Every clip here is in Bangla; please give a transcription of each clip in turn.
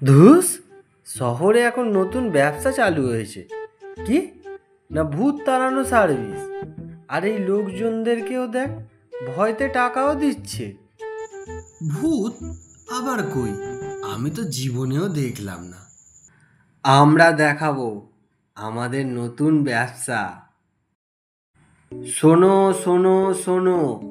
ধুস, শহরে এখন নতুন ব্যবসা চালু হয়েছে। কি না, ভূত তাড়ানো সার্ভিস। আর এই লোকজনদেরকেও দেখ, ভয়তে টাকাও দিচ্ছে। ভূত আবার কই? আমি তো জীবনেও দেখলাম না। আমরা দেখাবো আমাদের নতুন ব্যবসা। শোনো শোনো শোনো,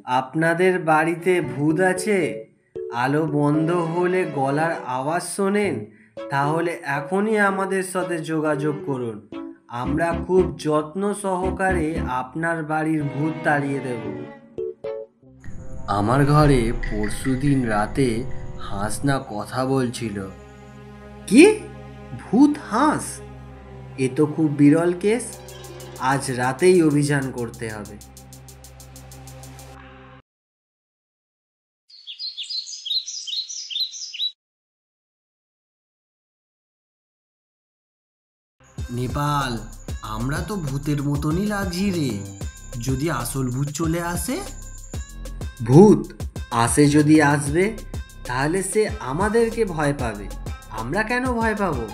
আপনাদের বাড়িতে ভূত আছে? আলো বন্ধ হলে গলার আওয়াজ শোনেন? তাহলে এখনই আমাদের সাথে যোগাযোগ করুন। আমরা খুব যত্ন সহকারে আপনার বাড়ির ভূত তাড়িয়ে দেব। আমার ঘরে পরশুদিন রাতে হাঁস না কথা বলছিল। কি? ভূত হাঁস? এ তো খুব বিরল কেস। আজ রাতেই অভিযান করতে হবে। নেপাল, আমরা তো ভূতের মতনই লাগছি রে। যদি আসল ভূত চলে আসে? ভূত আসে যদি আসবে, তাহলে সে আমাদেরকে ভয় পাবে। আমরা কেন ভয় পাবো?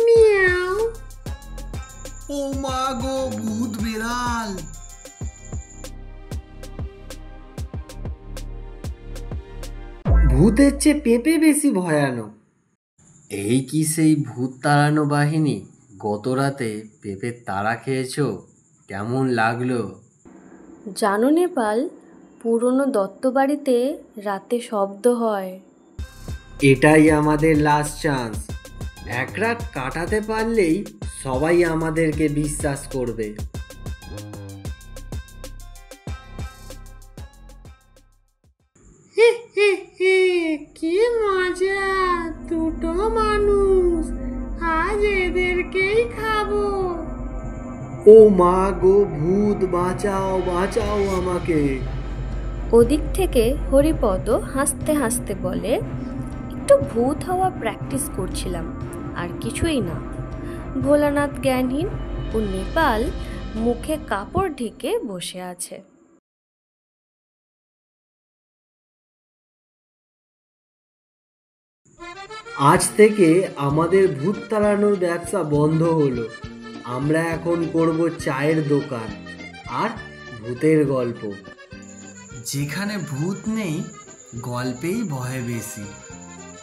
মিয়াও। ও মা গো, ভূত বেড়াল! ভূতের চেয়ে পেঁপে বেশি ভয়ানক। এই কি সেই ভূত তাড়ানো বাহিনী? গত রাতে পেঁপের তাড়া খেয়েছো? কেমন লাগলো? জানো নেপাল, পুরনো দত্তবাড়িতে রাতে শব্দ হয়। এটাই আমাদের লাস্ট চান্স। এক রাত কাটাতে পারলেই সবাই আমাদেরকে বিশ্বাস করবে। কি মজা! দুটো মানুষ, আজ এদেরকেই খাবো। ও মা গো, ভূত বাঁচাও বাঁচাও আমাকে। ওদিক থেকে হরিপদ হাসতে হাসতে বলে, একটু ভূত হওয়া প্র্যাকটিস করছিলাম, আর কিছুই না। ভোলানাথ জ্ঞানহীন ও নেপাল মুখে কাপড় ঢেকে বসে আছে। আজ থেকে আমাদের ভূত তাড়ানোর ব্যবসা বন্ধ হলো। আমরা এখন করব চায়ের দোকান আর ভূতের গল্প। যেখানে ভূত নেই, গল্পেই ভয় বেশি।